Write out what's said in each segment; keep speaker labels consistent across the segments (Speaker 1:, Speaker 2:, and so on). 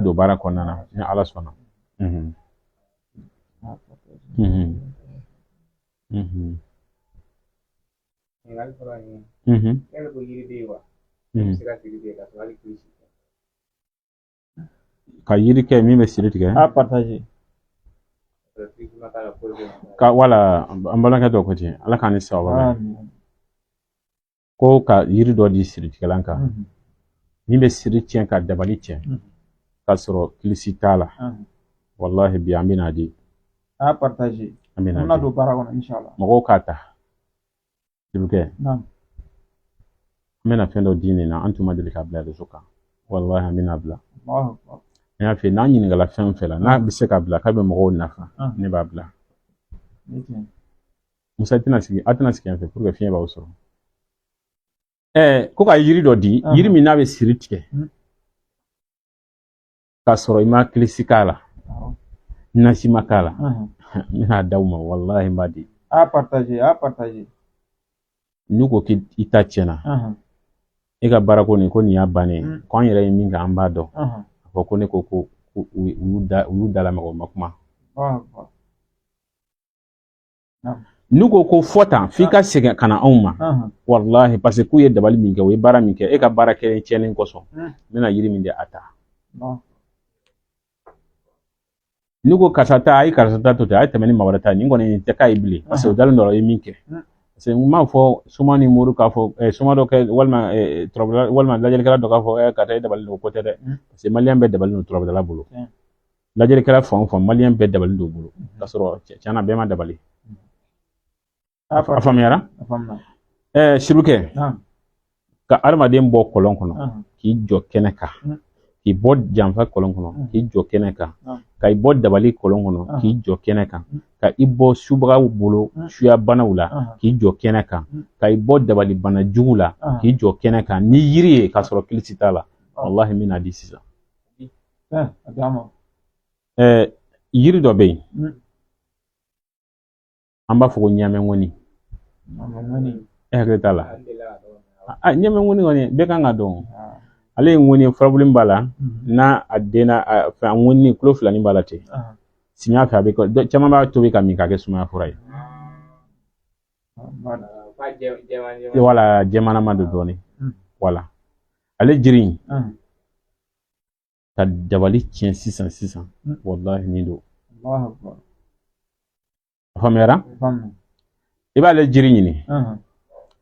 Speaker 1: do baara kɔnɔna na ni Ala sɔnna. Ka yiri kɛ min bɛ siri tigɛ.
Speaker 2: Partager.
Speaker 1: Ka wala an balankɛ dɔ ko ten Ala k'an ni sababa bɛn. Ko ka yiri dɔ di siri tigɛlan kan min bɛ siri tiɲɛ ka dabali tiɲɛ k'a sɔrɔ kilisi t'a la. Wallahi bi an bɛna di.
Speaker 2: Partager.
Speaker 1: An bɛna
Speaker 2: di. Do baara kɔnɔ inshallah.
Speaker 1: Mɔgɔw k'a ta. Sibukɛ. An bɛna fɛn dɔ di nin na an tun ma deli k'a bila réseau kan. Wallahi an bɛna bila. N y'a f'i ye n'an ɲininkala fɛn fɛn la n'a bɛ se ka bila k'a bɛ mɔgɔw nafa ne b'a bila. Musa a tɛna sigi yan fɛ pour que fiɲɛ b'aw sɔrɔ. Ko ka yiri dɔ di yiri min n'a bɛ siri tigɛ k'a sɔrɔ i ma kilisi k'a la nasi ma k'a la n bɛna d'aw ma wallahi n b'a di.
Speaker 2: Partager.
Speaker 1: N'u ko k'i ta tiɲɛna e ka baara ko nin y'a bannen ko an yɛrɛ ye min kɛ an b'a dɔn a fɔ ko ne ko olu dala mɔgɔ ma kuma. N'u ko fɔ tan f'i ka segin ka na anw ma wallahi parce que k'u ye dabali min kɛ o ye baara min kɛ e ka baara kɛlen tiɲɛnen kosɔn n bɛna yiri min di a ta. N'u ko karisa ta a ye karisa ta to ten a ye tɛmɛ ni maa wɛrɛ ta nin kɔni tɛ k'a ye bilen parce que o dalen dɔ la o ye min kɛ. Parce que n m'a fɔ Soma ni Mori k'a fɔ Soma dɔ kɛ walima lajɛlikɛla dɔ k'a fɔ karisa e dabali don ko tɛ dɛ parce que maliyɛn bɛɛ dabali don turabudala bolo lajɛlikɛla fan o fan maliyɛn bɛɛ dabali don bolo k'a sɔrɔ tiɲɛna bɛɛ ma dabali. A faamuyara? Sibukɛ ka adamaden bɔ kɔlɔn kɔnɔ k'i jɔ kɛnɛ kan k'i bɔ janfa kɔlɔn kɔnɔ k'i jɔ kɛnɛ kan ka i bɔ dabali kɔlɔn kɔnɔ k'i jɔ kɛnɛ kan ka i bɔ subagaw bolo suya banaw la k'i jɔ kɛnɛ kan ka i bɔ dabali bana jugu la k'i jɔ kɛnɛ kan ni yiri ye k'a sɔrɔ kilisi t'a la wallahi n bɛna di sisan. Yiri dɔ bɛ yen an b'a fɔ ko ɲamɛŋɔni. E hakili t'a la? Ɲamɛŋɔni kɔni bɛɛ kan ka dɔn. Ale ye ŋɔni furabulu b'a la n'a a denna a ŋɔni kulo 2 b'a la ten. Samiya fɛ a bɛ caman b'a tobi ka min k'a kɛ sumaya fura ye. Wala jɛmanama don dɔɔnin. Wala ale jiri in ka dabali tiɲɛ sisan wallahi nin don. A faamuyara? I b'ale jiri ɲini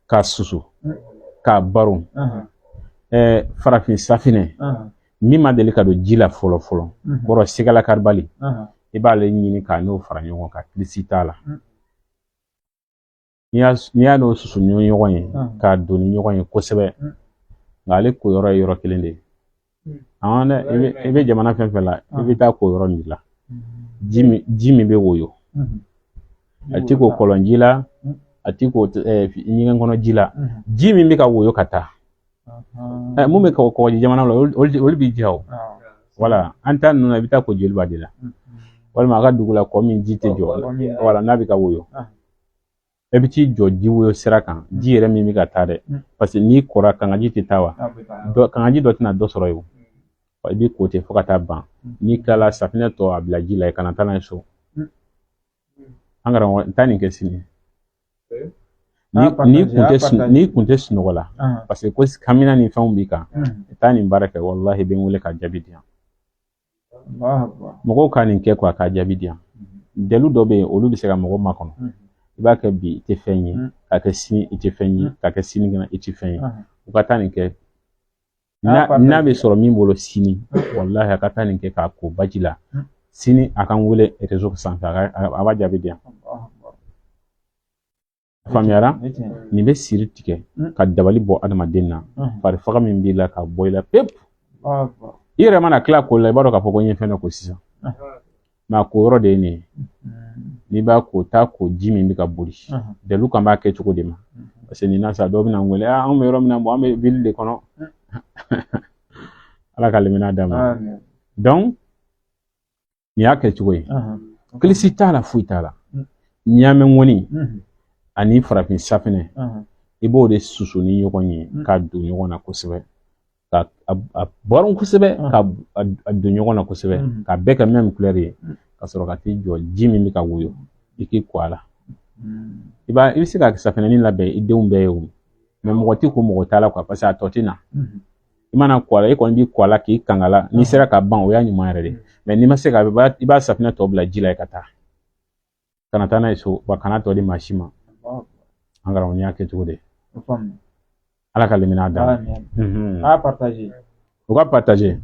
Speaker 1: k'a susu k'a baro farafin safinɛ min ma deli ka don ji la fɔlɔ kɔrɔ sigala karibali i b'ale ɲini k'a n'o fara ɲɔgɔn kan kilisi t'a la. N'i y'a n'o susu ɲɔgɔn ye k'a don ni ɲɔgɔn ye kosɛbɛ nka ale ko yɔrɔ ye yɔrɔ kelen de ye. I bɛ jamana fɛn fɛn la i bɛ taa ko yɔrɔ nin la ji min bɛ woyo a ti ko kɔlɔnji la a ti ko ɲɛgɛn kɔnɔ ji la ji min bɛ ka woyo ka taa mun bɛ kɔgɔji jamana la olu b'i diya o wala an ta ninnu na i bɛ taa ko joliba de la walima a ka dugu la kɔ min ji tɛ jɔ wala n'a bɛ ka woyo e bɛ t'i jɔ ji woyo sira kan ji yɛrɛ min bɛ ka taa dɛ parce que n'i kɔra kangaji tɛ taa wa kangaji dɔ tɛna dɔ sɔrɔ yen i bɛ ko ten fo ka taa ban n'i kilala safinɛ tɔ a bila ji la i kana taa n'a ye so. An karamɔgɔ n taa nin kɛ sini n'i kun tɛ sunɔgɔ la parce que ko kamina ni fɛnw b'i kan i taa nin baara kɛ wallahi bɛ n wele ka jaabi di yan. Mɔgɔw ka nin kɛ quoi ka jaabi di yan. Dalilu dɔ bɛ yen olu bɛ se ka mɔgɔw makɔnɔ i b'a kɛ bi i tɛ fɛn ye ka kɛ sini i tɛ fɛn ye ka kɛ sinikɛnɛ i tɛ fɛn ye u ka taa nin kɛ n'a bɛ sɔrɔ min bolo sini wallahi a ka taa nin kɛ k'a ko baji la sini a kan wele réseau sanfɛ a b'a jaabi di yan. Faamuyara? Nin bɛ siri tigɛ ka dabali bɔ adamaden na fari faga min b'i la ka bɔ i la pepu i yɛrɛ mana tila ko la i b'a dɔn k'a fɔ ko n ye fɛn dɔ ko sisan mɛ a ko yɔrɔ de ye nin ye n'i b'a ko taa ko ji min bɛ ka boli dalu kan b'a kɛ cogo de ma parce que nin na sa dɔw bɛna n wele anw bɛ yɔrɔ min na an bɛ ville de kɔnɔ ala ka lemina d'a ma donc nin y'a kɛ cogo ye kilisi t'a la foyi t'a la ɲaamɛ ŋɔni ani farafin safinɛ i b'o de susu ni ɲɔgɔn ye k'a don ɲɔgɔn na kosɛbɛ ka a boron kosɛbɛ ka a don ɲɔgɔn na kosɛbɛ ka bɛɛ kɛ même couleur ye ka sɔrɔ ka t'i jɔ ji min bɛ ka woyo i k'i ko a la i bɛ se ka safinɛni labɛn i denw bɛɛ ye o mais mɔgɔ ti ko mɔgɔ t'a la quoi parce que a tɔ tɛ na i mana ko a la i kɔni b'i ko a la k'i kanga la n'i sera ka ban o y'a ɲuman yɛrɛ de mais n'i ma se ka i b'a safinɛ tɔ bila ji la ka taa kana taa n'a ye so wa kana tɔ di maa si ma an karamɔgɔ n'i y'a kɛ cogo di ala ka limina da
Speaker 2: a partager
Speaker 1: o ka partager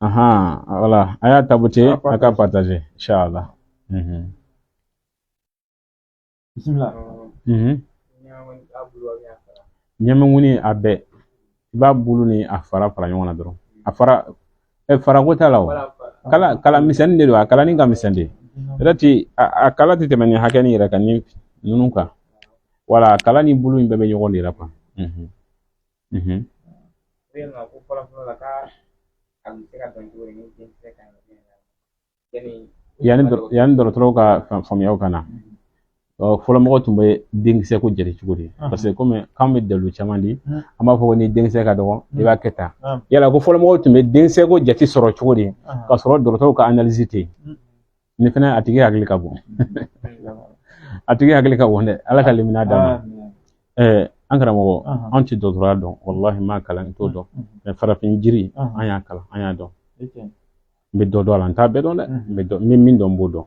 Speaker 1: voilà a y'a taboté a ka partager inchallah
Speaker 2: bismillah
Speaker 1: ɲɛmɛŋuni a bɛɛ i b'a bulu ni a fara fara ɲɔgɔn na dɔrɔn a fara fara ko t'a la o kala misɛnnin de don a kalani ka misɛn de peut-être a kala tɛ tɛmɛ ni hakɛ ni yɛrɛ kan ni ninnu kan wala kala ni bulu in bɛɛ bɛ ɲɔgɔn de la quoi yani dɔgɔtɔrɔw ka faamuyaw ka na fɔlɔ mɔgɔ tun bɛ denkisɛ ko jate cogo di parce que comme k'an bɛ dalu caman di an b'a fɔ ko ni denkisɛ ka dɔgɔ i b'a kɛ tan yala ko fɔlɔ mɔgɔw tun bɛ denkisɛ ko jate sɔrɔ cogo di ka sɔrɔ dɔgɔtɔrɔw ka analyse tɛ ni fana a tigi hakili ka bon a tigi hakili ka bon dɛ ala ka limina d'a ma an karamɔgɔ an tɛ dɔgɔtɔrɔya dɔn wallahi ma kalan t'o dɔn mais farafin jiri an y'a kalan an y'a dɔn n bɛ dɔ dɔn a la n t'a bɛɛ dɔn dɛ n bɛ min dɔn n b'o dɔn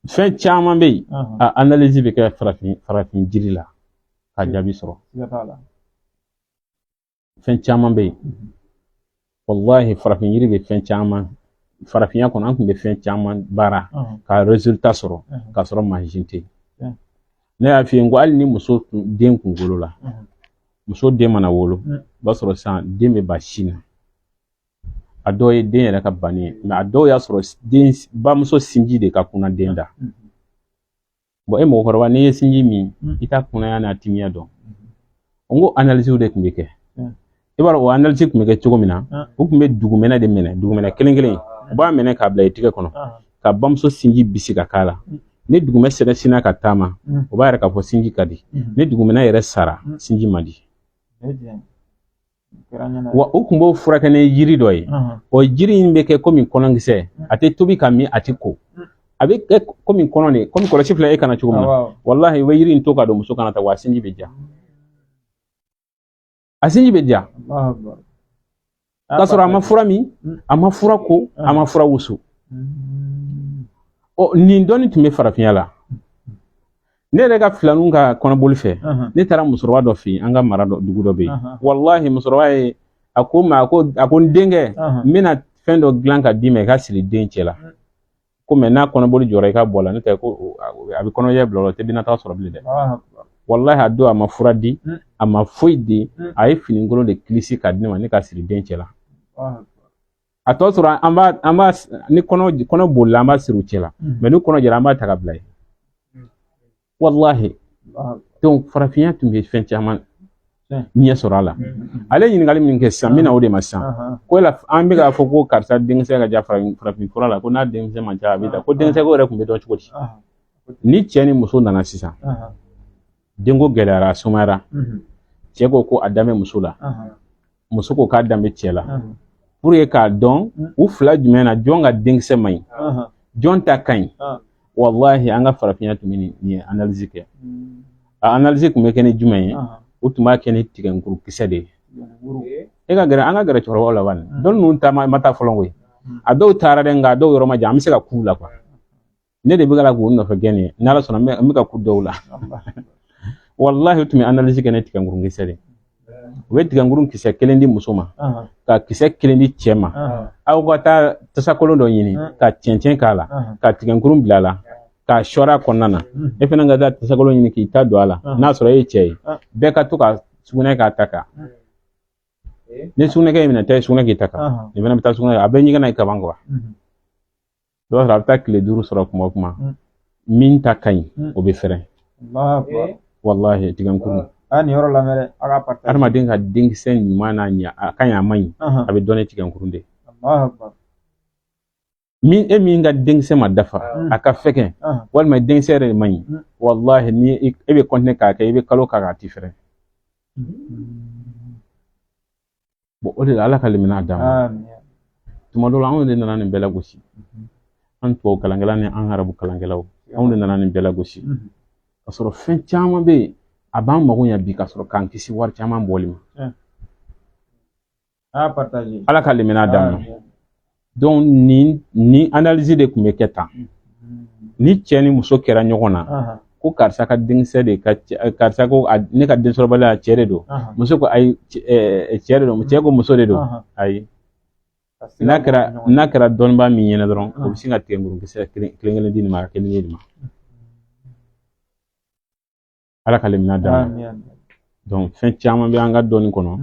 Speaker 1: fɛn caman bɛ yen a analyse bɛ kɛ farafin jiri la ka jaabi sɔrɔ fɛn caman bɛ yen wallahi farafin jiri bɛ fɛn caman farafinya kɔnɔ an tun bɛ fɛn caman baara ka résultat sɔrɔ ka sɔrɔ mansin tɛ ne y'a f'i ye n ko hali ni muso den kunkolo la muso den mana wolo o b'a sɔrɔ sisan den bɛ ba sin na a dɔw ye den yɛrɛ ka banni ye mais a dɔw y'a sɔrɔ den bamuso sinji de ka kunna den da bon e mɔgɔkɔrɔba n'i ye sinji min i t'a kunnaya n'a timiya dɔn n ko analyse de tun bɛ kɛ i b'a dɔn o analyse tun bɛ kɛ cogo min na u tun bɛ dugumɛnɛ de minɛ dugumɛnɛ kelen kelen u b'a minɛ k'a bila i tigɛ kɔnɔ ka bamuso sinji bisi ka k'a la ni dugumɛ sɛgɛsina ka taama o b'a yɛrɛ k'a fɔ sinji ka di ni dugumɛnɛ yɛrɛ sara sinji man di wa u tun b'o furakɛ ni jiri dɔ ye o jiri in bɛ kɛ komi kɔnɔkisɛ a tɛ tobi ka min a tɛ ko a bɛ kɛ komi kɔnɔ de komi kɔlɔsi fila e kana cogo min na wallahi i bɛ yiri in to ka don muso kana ta wa sinji bɛ ja a sinji bɛ ja k'a sɔrɔ a ma fura min a ma fura ko a ma fura wusu nin dɔnni tun bɛ farafinya la ne yɛrɛ ka filaninw ka kɔnɔboli fɛ ne taara musokɔrɔba dɔ fɛ yen an ka mara dugu dɔ bɛ yen wallahi musokɔrɔba ye a ko n denkɛ n bɛna fɛn dɔ dilan ka d'i ma i ka siri den cɛ la ko mais n'a kɔnɔboli jɔra i ka bɔ la ne tɛ ko a bɛ kɔnɔjɛ bila o la tɛ bɛna taa sɔrɔ bilen dɛ wallahi a don a ma fura di a ma foyi di a ye finikolon de kilisi ka di ne ma ne ka siri den cɛ la a tɔ sɔrɔ an b'a ni kɔnɔ bolila an b'a siri u cɛ la mais ni kɔnɔ jɛra an b'a ta ka bila yen wallahi donc farafinya tun bɛ fɛn caman ɲɛ sɔrɔ a la ale ɲininkali min kɛ sisan n bɛna o de ma sisan ko an bɛ k'a fɔ ko karisa denkisɛ ka ja farafin fura la ko n'a denkisɛ man ca a bɛ ta ko denkisɛ ko yɛrɛ tun bɛ dɔn cogo di ni cɛ ni muso nana sisan denko gɛlɛyara a sumayara cɛ ko a danbɛ muso la muso ko k'a danbɛ cɛ la pour que k'a dɔn u fila jumɛn na jɔn ka denkisɛ man ɲi jɔn ta ka ɲi wallahi an ka farafinya tun bɛ nin analyse kɛ a analyse tun bɛ kɛ ni jumɛn ye u tun b'a kɛ ni tigɛnkuru kisɛ de ye an ka gɛrɛ cɛkɔrɔbaw la bani dɔnni ninnu ma taa fɔlɔ koyi a dɔw taara dɛ nka a dɔw yɔrɔ ma jan an bɛ se ka k'u la ne de bɛ ka k'u nɔfɛ gɛn ye n'ala sɔnna an bɛ ka ku dɔw la wallahi u tun bɛ analyse kɛ ni tigɛnkuru kisɛ de u bɛ tigɛnkuru kisɛ kelen di muso ma ka kisɛ kelen di cɛ ma aw ka taa tasakolon dɔ ɲini ka cɛncɛn k'a la ka tigɛnkuru bila a la k'a sɔrɔ a kɔnɔna na e fana ka taa tasakolon ɲini k'i ta don a la n'a sɔrɔ e ye cɛ ye bɛɛ ka to ka sugunɛ k'a ta kan ni sugunɛkɛ ye minɛ ta ye sugunɛ k'i ta kan nin fana bɛ taa sugunɛ a bɛ ɲɛgɛn na i kaban dɔw sɔrɔ a bɛ taa tile 5 sɔrɔ kuma o kuma min ta ka ɲi o bɛ fɛrɛ wallahi tigɛnkuru
Speaker 2: ni yɔrɔ lamɛn dɛ a ka partage
Speaker 1: adamaden ka denkisɛ ɲuman n'a ɲɛ a ka ɲi a man ɲi a bɛ dɔn ni tigɛnkuru de min ka denkisɛ ma dafa a ka fɛkɛ walima denkisɛ yɛrɛ de man ɲi wallahi ni e bɛ continuer k'a kɛ i bɛ kalo k'a ti fɛrɛ bon o de la Ala ka limina d'a ma
Speaker 2: Amin.
Speaker 1: tuma dɔ la anw de nana nin bɛɛ lagosi an tubabu kalankɛla ni an arabu kalankɛlaw anw de nana nin bɛɛ lagosi ka sɔrɔ fɛn caman bɛ yen a b'an mago ɲɛ bi ka sɔrɔ k'an kisi wari caman bɔli ma
Speaker 2: Partager.
Speaker 1: Ala ka limina d'a ma donc ni analyse de tun bɛ kɛ tan ni cɛ ni muso kɛra ɲɔgɔn na ko karisa ka denkisɛ de ka karisa ko ne ka densɔrɔbaliya cɛ de don muso ko ayi cɛ de don cɛ ko muso de don ayi n'a kɛra dɔnnibaa min ɲɛna dɔrɔn o bɛ sin ka tigɛ murunkisɛ kelen kelen di nin ma ka kelen di nin ma Ala ka limina d'a ma donc fɛn caman bɛ an ka dɔnni kɔnɔ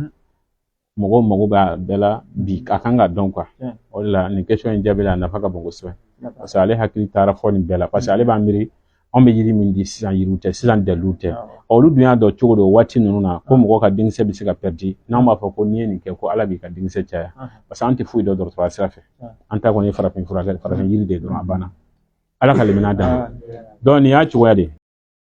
Speaker 1: mɔgɔw mago b'a bɛɛ la bi a kan ka dɔn quoi o de la nin question in jaabi la a nafa ka bon kosɛbɛ parce que ale hakili taara fɔ nin bɛɛ la parce que ale b'a miiri anw bɛ yiri min di sisan yiriw tɛ sisan daliluw tɛ olu dun y'a dɔn cogo do waati ninnu na ko mɔgɔ ka denkisɛ bɛ se ka perdre n'anw b'a fɔ ko n'i ye nin kɛ ko Ala b'i ka denkisɛ caya parce que an tɛ foyi dɔn dɔgɔtɔrɔya sira fɛ an ta kɔni ye farafin yiri de dɔrɔn a banna Ala ka limina d'a ma donc nin y'a cogoya de